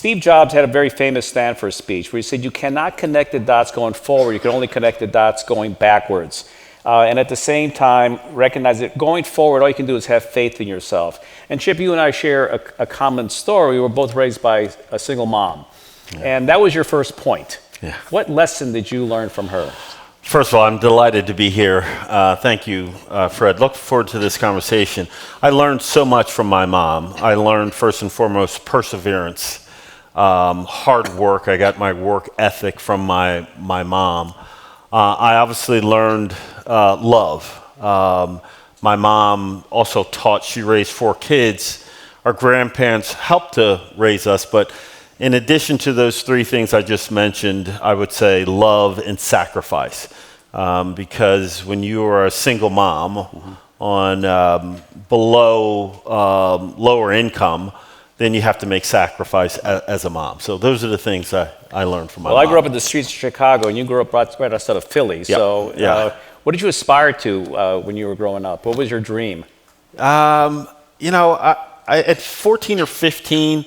Steve Jobs had a very famous Stanford speech where he said, you cannot connect the dots going forward, you can only connect the dots going backwards. And at the same time, recognize that going forward, all you can do is have faith in yourself. And Chip, you and I share a common story. We were both raised by a single mom. Yeah. And that was your first point. Yeah. What lesson did you learn from her? First of all, I'm delighted to be here. Thank you, Fred. Look forward to this conversation. I learned so much from my mom. I learned, first and foremost, perseverance, hard work. I got my work ethic from my mom. I obviously learned love. My mom also taught. She raised 4 kids. Our grandparents helped to raise us, but in addition to those 3 things I just mentioned, I would say love and sacrifice. Because when you are a single mom on below lower income, then you have to make sacrifice as a mom. So those are the things I learned from my mom. Well, I grew up in the streets of Chicago, and you grew up right outside of Philly. Yep. So what did you aspire to when you were growing up? What was your dream? At 14 or 15,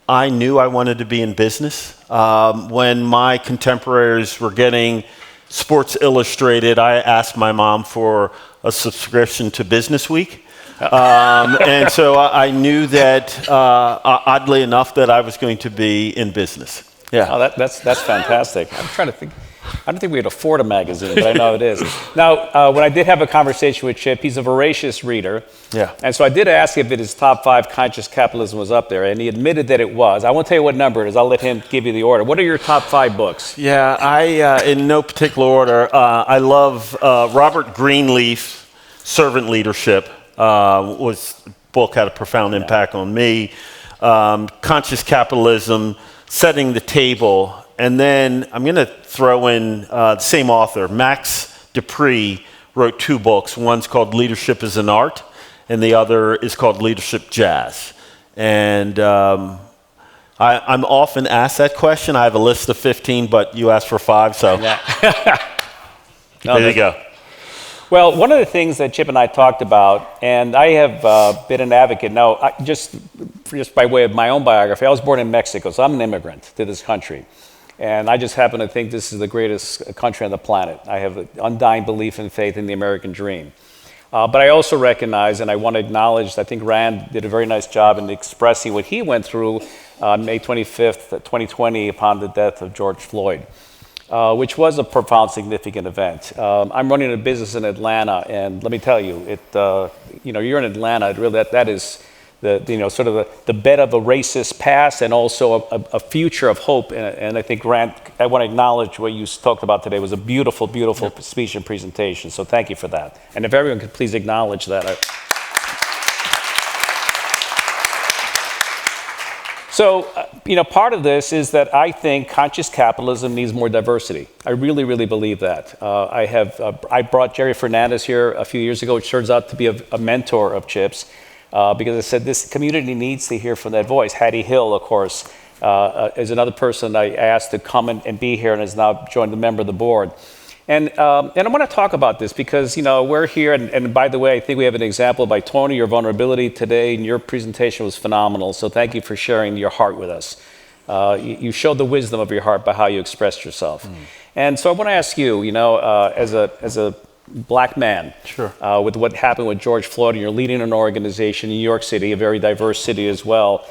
I knew I wanted to be in business. When my contemporaries were getting Sports Illustrated, I asked my mom for a subscription to Business Week. And so I knew that, oddly enough, that I was going to be in business. Yeah. Oh, that's fantastic. I'm trying to think. I don't think we could afford a magazine, but I know it is. Now, when I did have a conversation with Chip, he's a voracious reader. Yeah. And so I did ask if his top 5 Conscious Capitalism was up there, and he admitted that it was. I won't tell you what number it is. I'll let him give you the order. What are your top 5 books? Yeah, I in no particular order. I love Robert Greenleaf, Servant Leadership. Was a book had a profound impact on me. Conscious Capitalism, Setting the Table. And then I'm going to throw in the same author, Max Dupree, wrote 2 books. One's called Leadership is an Art, and the other is called Leadership Jazz. And I'm often asked that question. I have a list of 15, but you asked for 5, so there you go. Well, one of the things that Chip and I talked about, and I have been an advocate. Now, just by way of my own biography, I was born in Mexico, so I'm an immigrant to this country. And I just happen to think this is the greatest country on the planet. I have an undying belief and faith in the American dream. But I also recognize, and I want to acknowledge, I think Rand did a very nice job in expressing what he went through on May 25th, 2020, upon the death of George Floyd, which was a profound, significant event. I'm running a business in Atlanta, and let me tell you, you're in Atlanta. Really, that is the bed of a racist past, and also a future of hope. And I think, Grant, I want to acknowledge what you talked about today was a beautiful, beautiful speech and presentation. So thank you for that. And if everyone could please acknowledge that. So, part of this is that I think conscious capitalism needs more diversity. I really, really believe that. I brought Jerry Fernandez here a few years ago, which turns out to be a mentor of Chip's. Because I said this community needs to hear from that voice. Hattie Hill, of course, is another person I asked to come and be here and has now joined the member of the board. And I want to talk about this because, we're here, and by the way, I think we have an example by Tony. Your vulnerability today in your presentation was phenomenal, so thank you for sharing your heart with us. You showed the wisdom of your heart by how you expressed yourself. And so I want to ask you, as a Black man, sure. With what happened with George Floyd, and you're leading an organization in New York City, a very diverse city as well.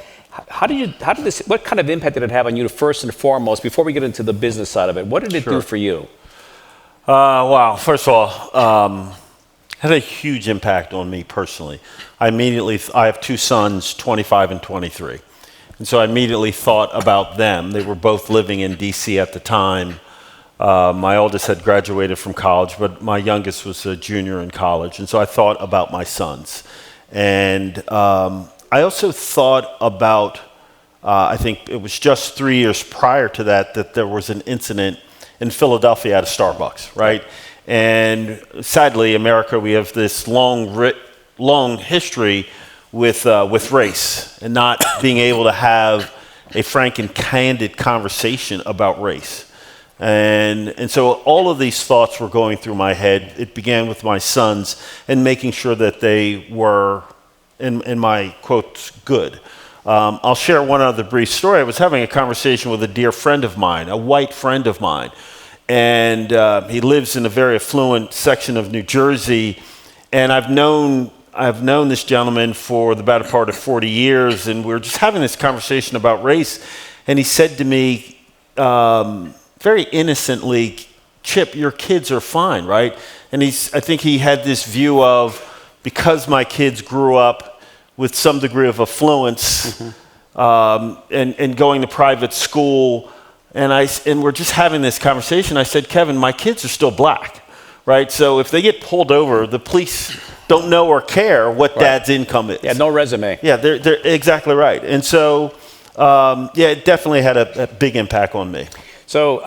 What kind of impact did it have on you first and foremost, before we get into the business side of it? What did it do for you? Wow, first of all, had a huge impact on me personally. I have 2 sons, 25 and 23. And so I immediately thought about them. They were both living in DC at the time. My oldest had graduated from college, but my youngest was a junior in college. And so I thought about my sons. And I also thought about, I think it was just 3 years prior to that there was an incident in Philadelphia at a Starbucks, right? And sadly, America, we have this long history with race and not being able to have a frank and candid conversation about race. And so all of these thoughts were going through my head. It began with my sons and making sure that they were, in my quotes, good. I'll share one other brief story. I was having a conversation with a dear friend of mine, a white friend of mine, and he lives in a very affluent section of New Jersey, and I've known this gentleman for the better part of 40 years, and we were just having this conversation about race, and he said to me, very innocently, Chip, your kids are fine, right? And I think he had this view of, because my kids grew up with some degree of affluence, and going to private school, and we're just having this conversation. I said, Kevin, my kids are still black, right? So if they get pulled over, the police don't know or care what dad's income is. Yeah, no resume. Yeah, they're exactly right. And so, it definitely had a big impact on me. So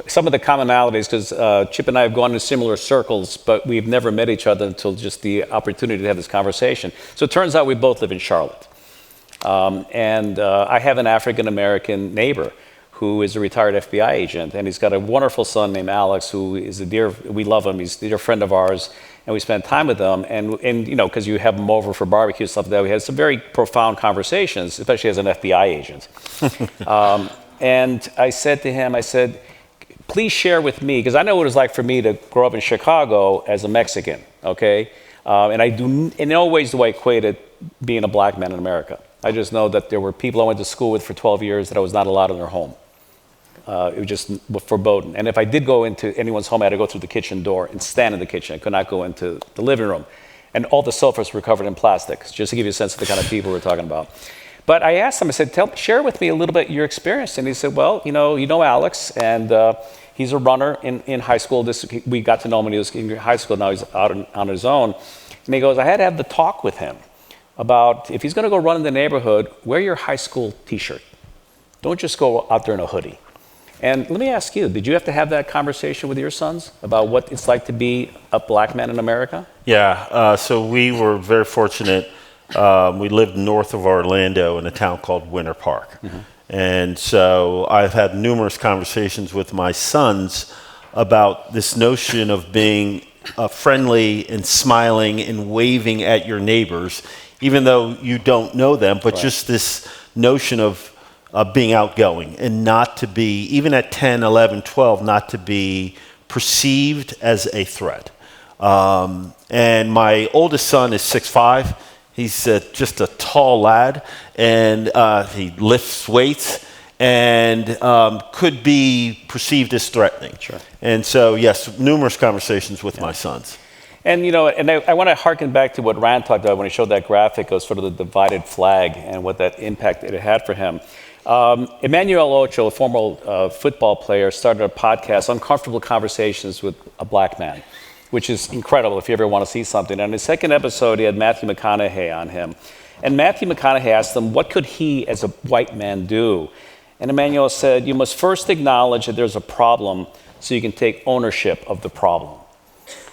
some of the commonalities, because Chip and I have gone in similar circles, but we've never met each other until just the opportunity to have this conversation. So it turns out we both live in Charlotte. And I have an African-American neighbor who is a retired FBI agent, and he's got a wonderful son named Alex, who is we love him, he's a dear friend of ours, and we spend time with him, and because you have him over for barbecue and stuff like that, we had some very profound conversations, especially as an FBI agent. And I said to him, please share with me, because I know what it's like for me to grow up in Chicago as a Mexican, okay? And in no ways do I equate it being a black man in America. I just know that there were people I went to school with for 12 years that I was not allowed in their home. It was just foreboding. And if I did go into anyone's home, I had to go through the kitchen door and stand in the kitchen. I could not go into the living room. And all the sofas were covered in plastic, just to give you a sense of the kind of people we're talking about. But I asked him, I said, share with me a little bit your experience. And he said, well, you know Alex, and he's a runner in high school. We got to know him when he was in high school. Now he's out on his own. And he goes, I had to have the talk with him about, if he's going to go run in the neighborhood, wear your high school T-shirt. Don't just go out there in a hoodie. And let me ask you, did you have to have that conversation with your sons about what it's like to be a black man in America? Yeah, so we were very fortunate. We lived north of Orlando in a town called Winter Park. And so I've had numerous conversations with my sons about this notion of being friendly and smiling and waving at your neighbors, even though you don't know them, but just this notion of being outgoing and not to be, even at 10, 11, 12, not to be perceived as a threat. And my oldest son is 6'5". He's just a tall lad, and he lifts weights and could be perceived as threatening. Sure. And so, yes, numerous conversations with my sons. And I want to harken back to what Rand talked about when he showed that graphic of sort of the divided flag and what that impact it had for him. Emmanuel Ocho, a former football player, started a podcast, Uncomfortable Conversations with a Black Man, which is incredible if you ever want to see something. And in the second episode, he had Matthew McConaughey on him. And Matthew McConaughey asked him, what could he as a white man do? And Emmanuel said, you must first acknowledge that there's a problem so you can take ownership of the problem.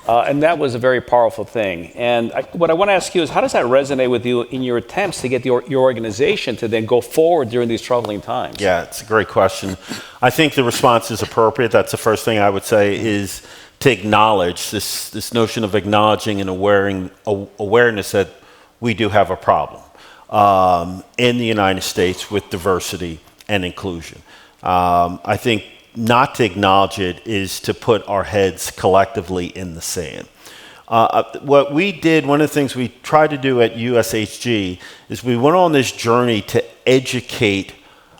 And that was a very powerful thing. And what I want to ask you is, how does that resonate with you in your attempts to get your organization to then go forward during these troubling times? Yeah, it's a great question. I think the response is appropriate. That's the first thing I would say, is to acknowledge this notion of acknowledging and awareness that we do have a problem in the United States with diversity and inclusion. I think not to acknowledge it is to put our heads collectively in the sand. What we did, one of the things we tried to do at USHG is we went on this journey to educate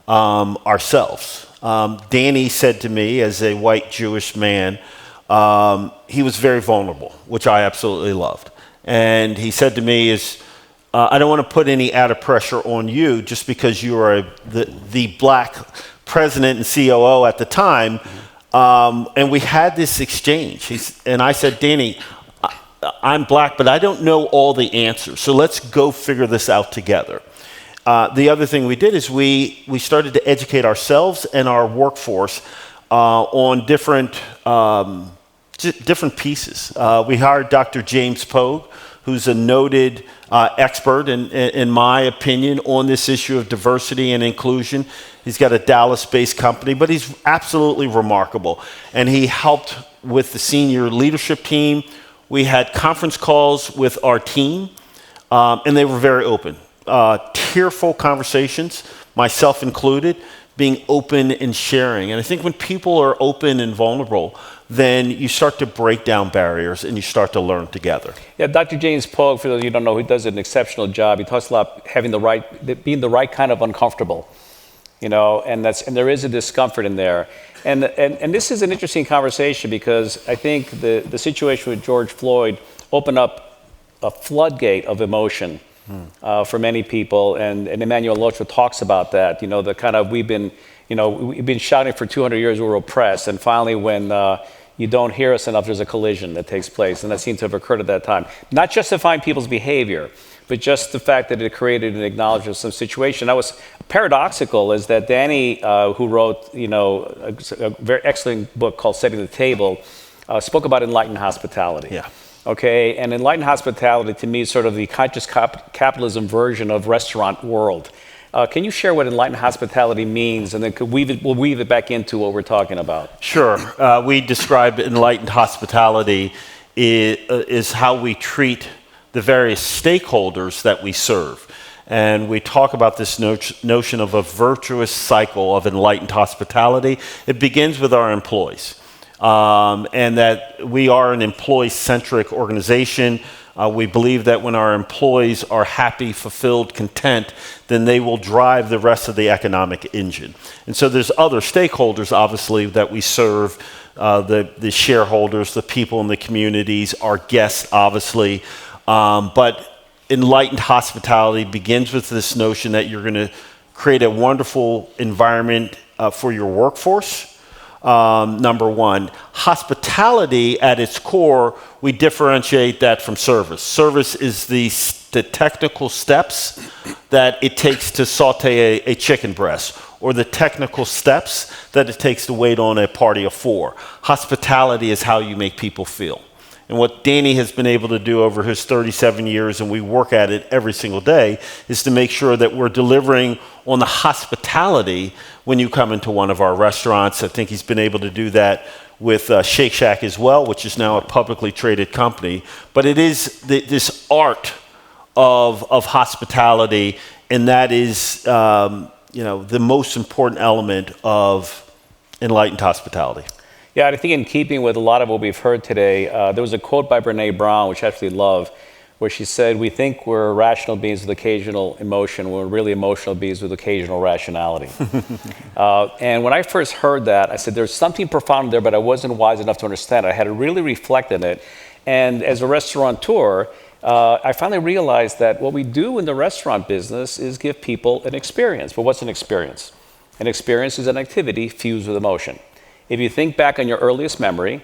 ourselves. Danny said to me, as a white Jewish man, he was very vulnerable, which I absolutely loved. And he said to me I don't want to put any added pressure on you just because you are the black president and COO at the time. And we had this exchange. And I said, Danny, I'm black, but I don't know all the answers. So let's go figure this out together. The other thing we did is we started to educate ourselves and our workforce on different pieces. We hired Dr. James Pogue, who's a noted expert, in my opinion, on this issue of diversity and inclusion. He's got a Dallas-based company, but he's absolutely remarkable. And he helped with the senior leadership team. We had conference calls with our team, and they were very open. tearful conversations, myself included, being open and sharing. And I think when people are open and vulnerable, then you start to break down barriers and you start to learn together. Yeah, Dr. James Pogue, for those of you who don't know, he does an exceptional job. He talks a lot having being the right kind of uncomfortable, and there is a discomfort in there. And this is an interesting conversation because I think the situation with George Floyd opened up a floodgate of emotion for many people, and Emmanuel Locha talks about that. The kind of we've been shouting for 200 years we're oppressed, and finally when you don't hear us enough, there's a collision that takes place, and that seems to have occurred at that time. Not justifying people's behavior, but just the fact that it created an acknowledgement of some situation. That was paradoxical, is that Danny, who wrote a very excellent book called Setting the Table, spoke about enlightened hospitality. Yeah. Okay, and enlightened hospitality to me is sort of the conscious capitalism version of restaurant world. Can you share what enlightened hospitality means, and then we'll weave it back into what we're talking about? Sure. We describe enlightened hospitality is how we treat the various stakeholders that we serve. And we talk about this notion of a virtuous cycle of enlightened hospitality. It begins with our employees. And that we are an employee-centric organization. We believe that when our employees are happy, fulfilled, content, then they will drive the rest of the economic engine. And so there's other stakeholders, obviously, that we serve, the shareholders, the people in the communities, our guests, obviously. But enlightened hospitality begins with this notion that you're going to create a wonderful environment for your workforce. Number one. Hospitality at its core, we differentiate that from service. Service is the technical steps that it takes to saute a chicken breast, or the technical steps that it takes to wait on a party of four. Hospitality is how you make people feel. And what Danny has been able to do over his 37 years, and we work at it every single day, is to make sure that we're delivering on the hospitality when you come into one of our restaurants. I think he's been able to do that with Shake Shack as well, which is now a publicly traded company. But it is this art of hospitality, and that is the most important element of enlightened hospitality. Yeah, I think in keeping with a lot of what we've heard today, there was a quote by Brene Brown, which I actually love, where she said, we think we're rational beings with occasional emotion, when we're really emotional beings with occasional rationality. And when I first heard that, I said, there's something profound there, but I wasn't wise enough to understand it. I had to really reflect on it. And as a restaurateur, I finally realized that what we do in the restaurant business is give people an experience. But what's an experience? An experience is an activity fused with emotion. If you think back on your earliest memory,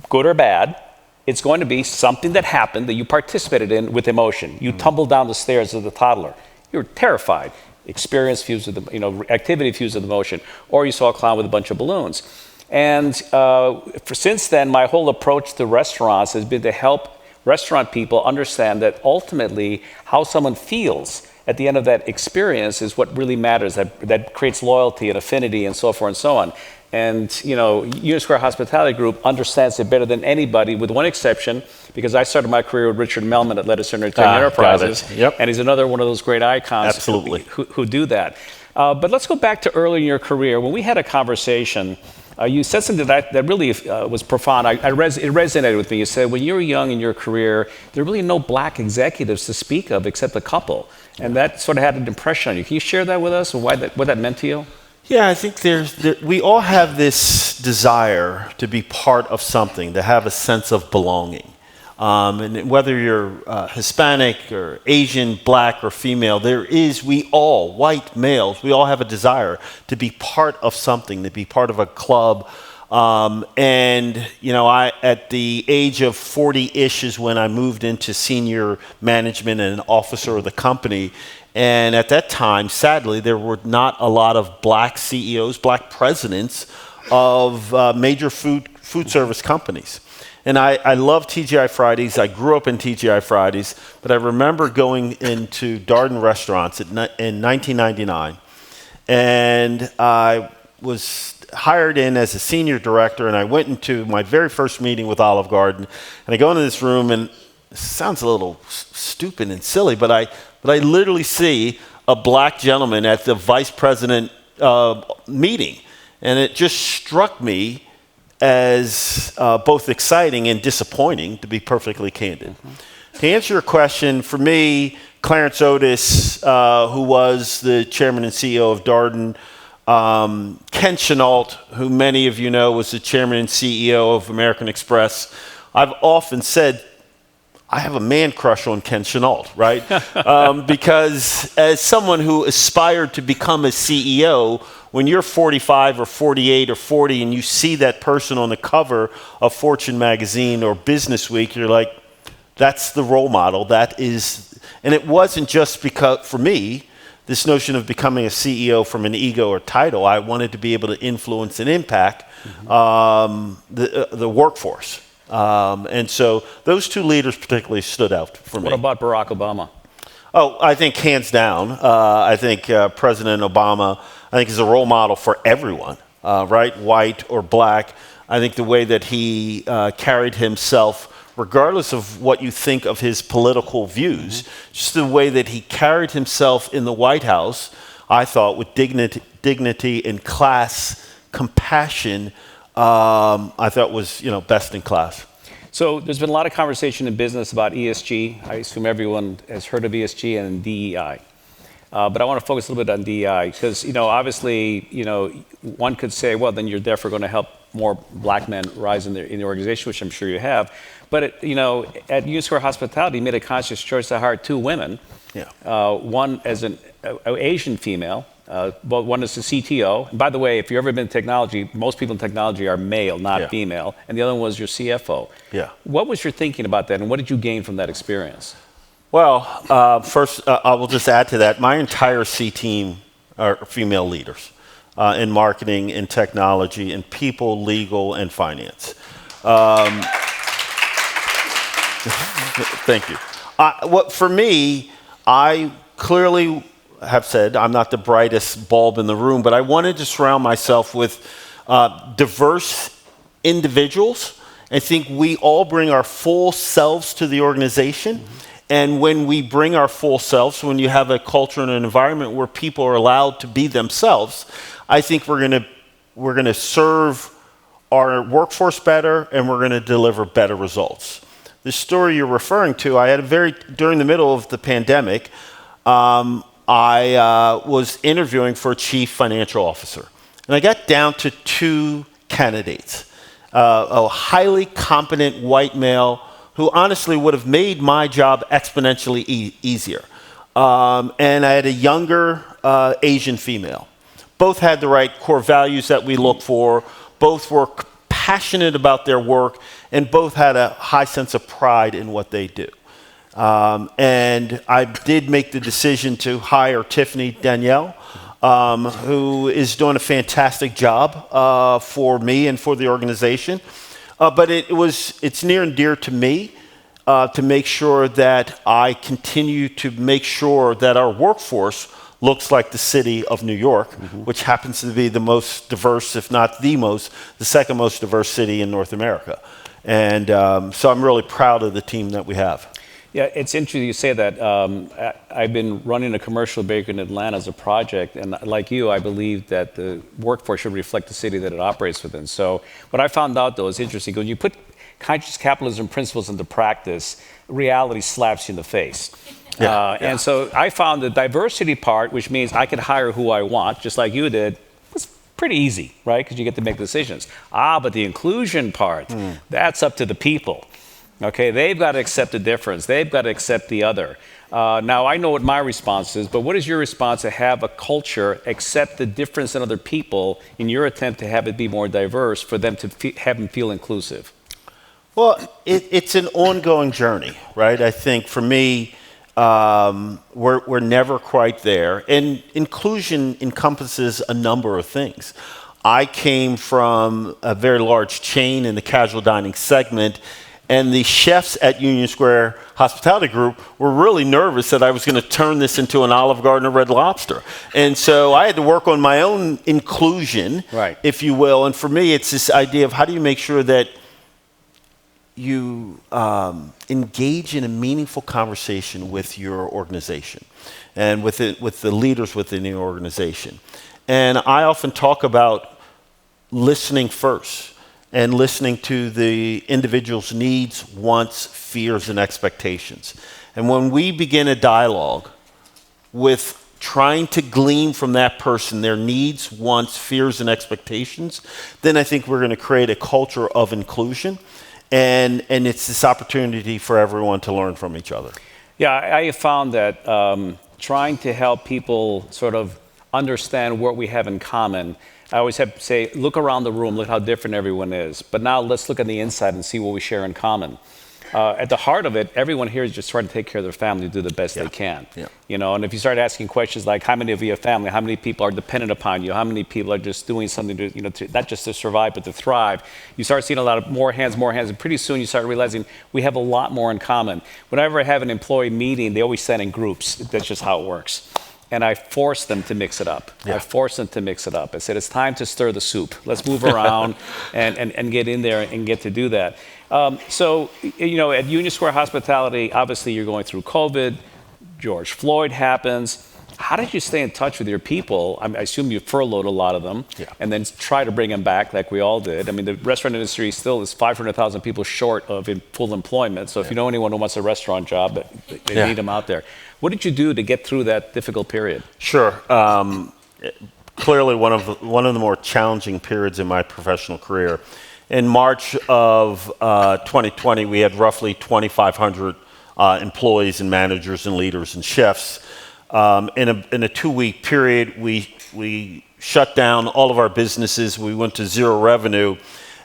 good or bad, it's going to be something that happened that you participated in with emotion. You tumbled down the stairs as a toddler. You were terrified. Experience fused with activity fused with emotion. Or you saw a clown with a bunch of balloons. And since then, my whole approach to restaurants has been to help restaurant people understand that ultimately how someone feels at the end of that experience is what really matters. That creates loyalty and affinity and so forth and so on. And Union Square Hospitality Group understands it better than anybody, with one exception, because I started my career with Richard Melman at Lettuce Entertainment Enterprises, Yep. And he's another one of those great icons. Absolutely. Who do that. But let's go back to early in your career. When we had a conversation, you said something that really was profound. It resonated with me. You said, when you were young in your career, there were really no black executives to speak of except a couple. And that sort of had an impression on you. Can you share that with us, or what that meant to you? Yeah, I think we all have this desire to be part of something, to have a sense of belonging. And whether you're Hispanic or Asian, black or female, white males, we all have a desire to be part of something, to be part of a club. I at the age of 40-ish is when I moved into senior management and an officer of the company. And at that time, sadly, there were not a lot of black CEOs, black presidents of major food service companies. And I love TGI Fridays. I grew up in TGI Fridays, but I remember going into Darden restaurants in 1999. And I was hired in as a senior director, and I went into my very first meeting with Olive Garden. And I go into this room, and it sounds a little stupid and silly, but I but I literally see a black gentleman at the vice president meeting. And it just struck me as both exciting and disappointing, to be perfectly candid. To answer your question, for me, Clarence Otis, who was the chairman and CEO of Darden, Ken Chenault, who many of you know was the chairman and CEO of American Express. I've often said I have a man crush on Ken Chenault, right? Because as someone who aspired to become a CEO, when you're 45 or 48 or 40 and you see that person on the cover of Fortune magazine or Business Week, you're like, that's the role model. That is, and it wasn't just because, for me, this notion of becoming a CEO from an ego or title. I wanted to be able to influence and impact the workforce. And so those two leaders particularly stood out for me. What about Barack Obama? Oh, I think hands down. I think President Obama, I think is a role model for everyone, right? White or black. I think the way that he carried himself, regardless of what you think of his political views, just the way that he carried himself in the White House, I thought with dignity and class, compassion, I thought was, best in class. So there's been a lot of conversation in business about ESG. I assume everyone has heard of ESG and DEI. But I want to focus a little bit on DEI because, obviously, one could say, well, then you're therefore going to help more black men rise in the organization, which I'm sure you have. But, at Union Square Hospitality, you made a conscious choice to hire two women. Yeah. One as an Asian female, but one is the CTO. And by the way, if you've ever been in technology, most people in technology are male, not female. And the other one was your CFO. Yeah. What was your thinking about that, and what did you gain from that experience? Well, first, I will just add to that. My entire C team are female leaders in marketing, in technology, in people, legal, and finance. Thank you. For me, I clearly have said I'm not the brightest bulb in the room, but I wanted to surround myself with diverse individuals. I think we all bring our full selves to the organization. And when we bring our full selves, when you have a culture and an environment where people are allowed to be themselves, I think we're gonna serve our workforce better, and we're gonna deliver better results. The story you're referring to, during the middle of the pandemic, I was interviewing for a chief financial officer. And I got down to two candidates, a highly competent white male who honestly would have made my job exponentially easier. And I had a younger Asian female. Both had the right core values that we look for. Both were passionate about their work, and both had a high sense of pride in what they do. And I did make the decision to hire Tiffany Danielle, who is doing a fantastic job for me and for the organization. But it's near and dear to me to make sure that I continue to make sure that our workforce looks like the city of New York, which happens to be the most diverse, if not the second most diverse city in North America. And so I'm really proud of the team that we have. Yeah, it's interesting you say that. I've been running a commercial bakery in Atlanta as a project, and like you, I believe that the workforce should reflect the city that it operates within. So what I found out, though, is interesting. When you put conscious capitalism principles into practice, reality slaps you in the face. And so I found the diversity part, which means I could hire who I want, just like you did, was pretty easy, right? Because you get to make decisions. But the inclusion part, that's up to the people. Okay, they've got to accept the difference. They've got to accept the other. Now, I know what my response is, but what is your response to have a culture accept the difference in other people in your attempt to have it be more diverse for them to have them feel inclusive? Well, it's an ongoing journey, right? I think for me, we're never quite there. And inclusion encompasses a number of things. I came from a very large chain in the casual dining segment, and the chefs at Union Square Hospitality Group were really nervous that I was going to turn this into an Olive Garden or Red Lobster. And so I had to work on my own inclusion, if you will. And for me, it's this idea of how do you make sure that engage in a meaningful conversation with your organization and with the leaders within the organization. And I often talk about listening first and listening to the individual's needs, wants, fears, and expectations. And when we begin a dialogue with trying to glean from that person their needs, wants, fears, and expectations, then I think we're going to create a culture of inclusion. And it's this opportunity for everyone to learn from each other. Yeah, I have found that trying to help people sort of understand what we have in common, I always have to say, look around the room, look how different everyone is. But now let's look on the inside and see what we share in common. At the heart of it, everyone here is just trying to take care of their family, do the best they can. Yeah. You know, and if you start asking questions like, how many of you have family? How many people are dependent upon you? How many people are just doing something to, you know, not just to survive, but to thrive? You start seeing a lot of more hands, and pretty soon you start realizing we have a lot more in common. Whenever I have an employee meeting, they always send in groups. That's just how it works. And I force them to mix it up. Yeah. I force them to mix it up. I said, it's time to stir the soup. Let's move around and get in there and get to do that. So, you know, at Union Square Hospitality, obviously you're going through COVID. George Floyd happens. How did you stay in touch with your people? I assume you furloughed a lot of them, and then try to bring them back like we all did. I mean, the restaurant industry still is 500,000 people short of full employment. So if you know anyone who wants a restaurant job, they need them out there. What did you do to get through that difficult period? Sure. Clearly one of the more challenging periods in my professional career. In March of 2020, we had roughly 2,500 employees and managers and leaders and chefs. In a 2-week period, we shut down all of our businesses. We went to zero revenue,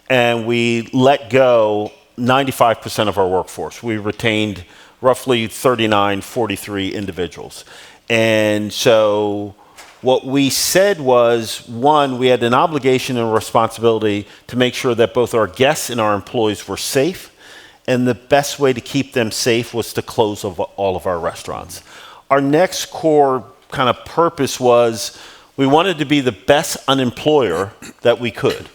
and we let go 95% of our workforce. We retained roughly 43 individuals. And so what we said was, one, we had an obligation and a responsibility to make sure that both our guests and our employees were safe. And the best way to keep them safe was to close all of our restaurants. Our next core kind of purpose was we wanted to be the best unemployer that we could.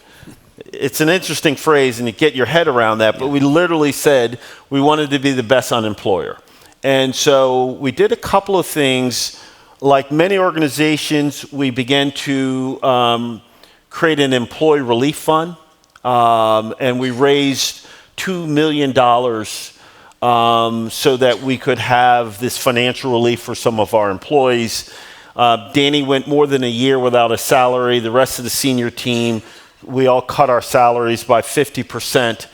It's an interesting phrase, and you get your head around that, but we literally said we wanted to be the best unemployer. And so we did a couple of things. Like many organizations, we began to create an employee relief fund, and we raised $2 million so that we could have this financial relief for some of our employees. Danny went more than a year without a salary. The rest of the senior team, we all cut our salaries by 50%.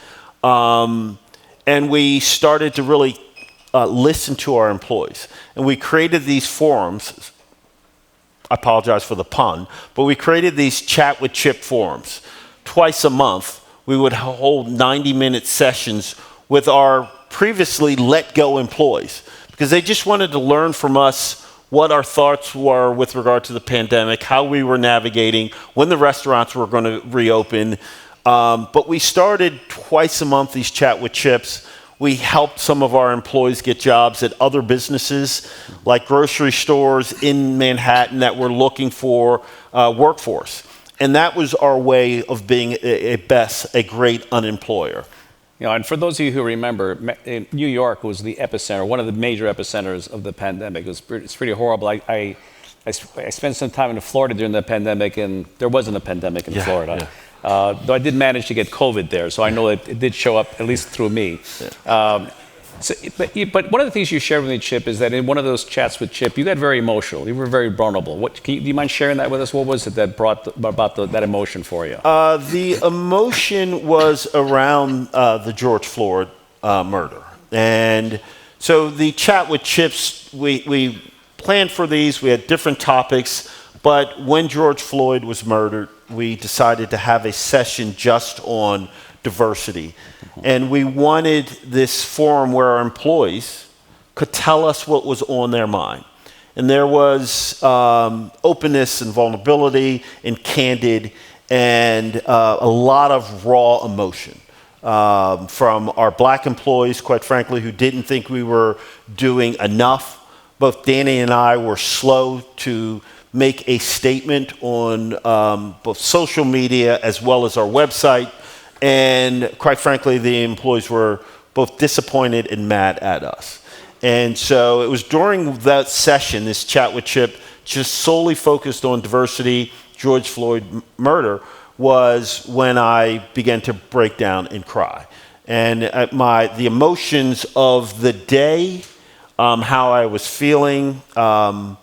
And we started to really listen to our employees. And we created these forums. I apologize for the pun, but we created these chat with Chip forums. Twice a month, we would hold 90-minute sessions with our previously let go employees, because they just wanted to learn from us what our thoughts were with regard to the pandemic, how we were navigating, when the restaurants were going to reopen. But we started twice a month these chat with Chips. We helped some of our employees get jobs at other businesses, like grocery stores in Manhattan that were looking for workforce. And that was our way of being a great unemployer. You know, and for those of you who remember, New York was the epicenter, one of the major epicenters of the pandemic. It's pretty horrible. I spent some time in Florida during the pandemic, and there wasn't a pandemic in Florida. Though I did manage to get COVID there, so I know it did show up, at least through me. But one of the things you shared with me, Chip, is that in one of those chats with Chip, you got very emotional. You were very vulnerable. Do you mind sharing that with us? What was it that brought about that emotion for you? The emotion was around the George Floyd murder. And so the chat with Chips, we planned for these. We had different topics. But when George Floyd was murdered, we decided to have a session just on diversity. And we wanted this forum where our employees could tell us what was on their mind. And there was openness and vulnerability and candid and a lot of raw emotion from our black employees, quite frankly, who didn't think we were doing enough. Both Danny and I were slow to make a statement on both social media as well as our website. And quite frankly, the employees were both disappointed and mad at us. And so it was during that session, this chat with Chip, just solely focused on diversity, George Floyd murder, was when I began to break down and cry. And the emotions of the day, how I was feeling, I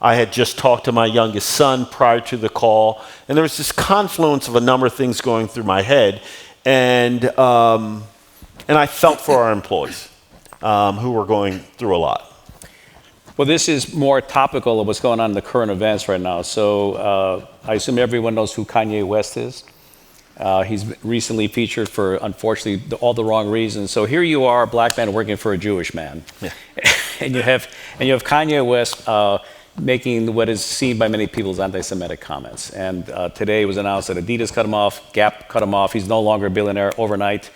had just talked to my youngest son prior to the call, and there was this confluence of a number of things going through my head, and I felt for our employees who were going through a lot. Well, this is more topical of what's going on in the current events right now. So I assume everyone knows who Kanye West is. He's recently featured for, unfortunately, all the wrong reasons. So here you are, a black man working for a Jewish man, and you have Kanye West making what is seen by many people as anti-Semitic comments. And today it was announced that Adidas cut him off, Gap cut him off. He's no longer a billionaire overnight.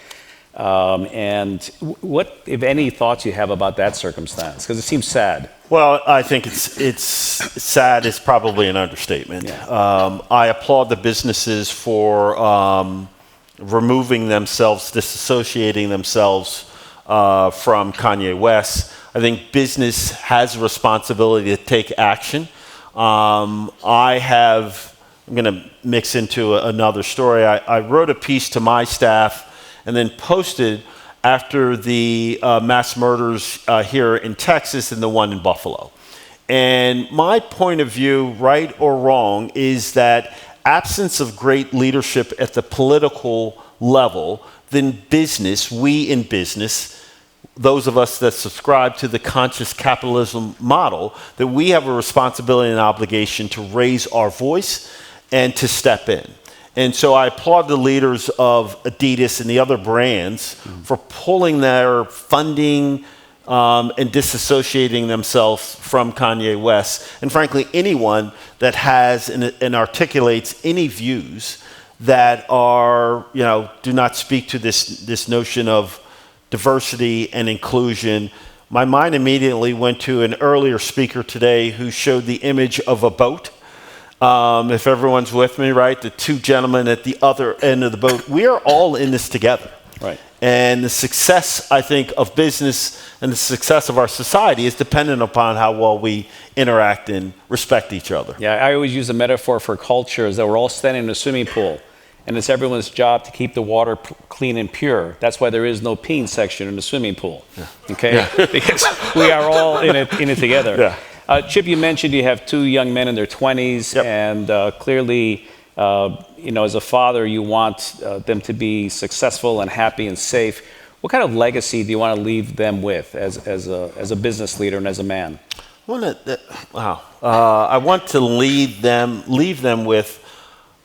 And what, if any, thoughts you have about that circumstance? Because it seems sad. Well, I think it's sad is probably an understatement. Yeah. I applaud the businesses for removing themselves, disassociating themselves from Kanye West. I think business has a responsibility to take action. I'm going to mix into another story. I wrote a piece to my staff and then posted after the mass murders here in Texas and the one in Buffalo. And my point of view, right or wrong, is that absence of great leadership at the political level, then business, we in business, those of us that subscribe to the conscious capitalism model, that we have a responsibility and obligation to raise our voice and to step in. And so I applaud the leaders of Adidas and the other brands for pulling their funding and disassociating themselves from Kanye West. And frankly, anyone that has and articulates any views that are, do not speak to this notion of diversity and inclusion. My mind immediately went to an earlier speaker today who showed the image of a boat. If everyone's with me, right? The two gentlemen at the other end of the boat. We are all in this together. Right. And the success, I think, of business and the success of our society is dependent upon how well we interact and respect each other. Yeah, I always use a metaphor for culture is that we're all standing in a swimming pool, and it's everyone's job to keep the water clean and pure. That's why there is no peeing section in the swimming pool. Yeah. Okay? Yeah. Because we are all in it together. Yeah. Chip, you mentioned you have two young men in their 20s, yep. And clearly, as a father, you want them to be successful and happy and safe. What kind of legacy do you want to leave them with as a business leader and as a man? I want to leave them with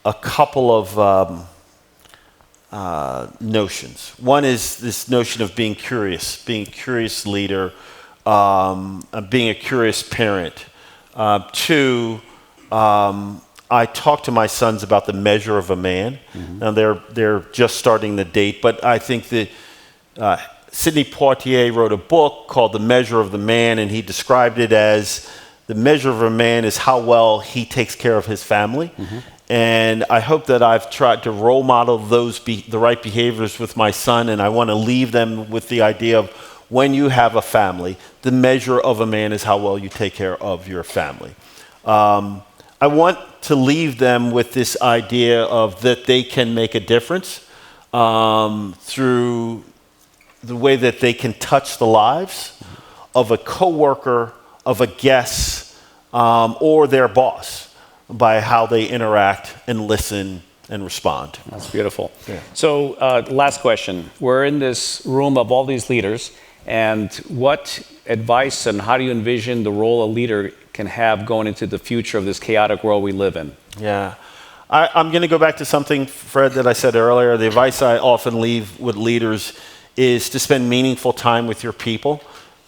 a couple of notions. One is this notion of being a curious leader, being a curious parent. Two, I talk to my sons about the measure of a man. Mm-hmm. Now they're just starting to date, but I think that Sidney Poitier wrote a book called The Measure of the Man, and he described it as the measure of a man is how well he takes care of his family. Mm-hmm. And I hope that I've tried to role model the right behaviors with my son, and I want to leave them with the idea of when you have a family, the measure of a man is how well you take care of your family. I want to leave them with this idea of that they can make a difference through the way that they can touch the lives of a coworker, of a guest, or their boss by how they interact and listen and respond. That's beautiful. Yeah. So last question. We're in this room of all these leaders, and what advice and how do you envision the role a leader can have going into the future of this chaotic world we live in? Yeah. I'm going to go back to something, Fred, that I said earlier. The advice I often leave with leaders is to spend meaningful time with your people,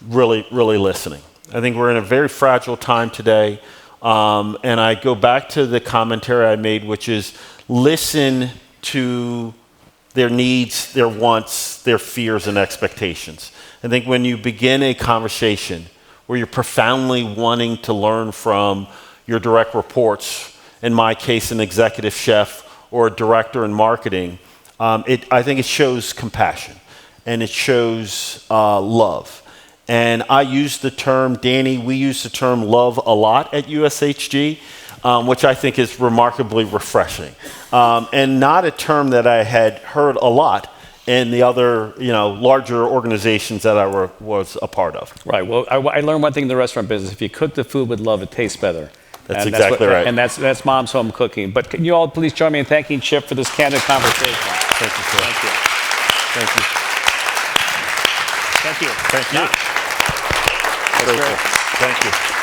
really, really listening. I think we're in a very fragile time today. And I go back to the commentary I made, which is listen to their needs, their wants, their fears and expectations. I think when you begin a conversation where you're profoundly wanting to learn from your direct reports, in my case, an executive chef or a director in marketing, I think it shows compassion, and it shows love. And I use the term, Danny, we use the term love a lot at USHG, which I think is remarkably refreshing. And not a term that I had heard a lot in the other, larger organizations that I was a part of. Right. Well, I learned one thing in the restaurant business. If you cook the food with love, it tastes better. That's exactly right. And that's Mom's Home Cooking. But can you all please join me in thanking Chip for this candid conversation? Thank you, sir. Thank you. Thank you. Thank you. Thank you. That's great. Thank you.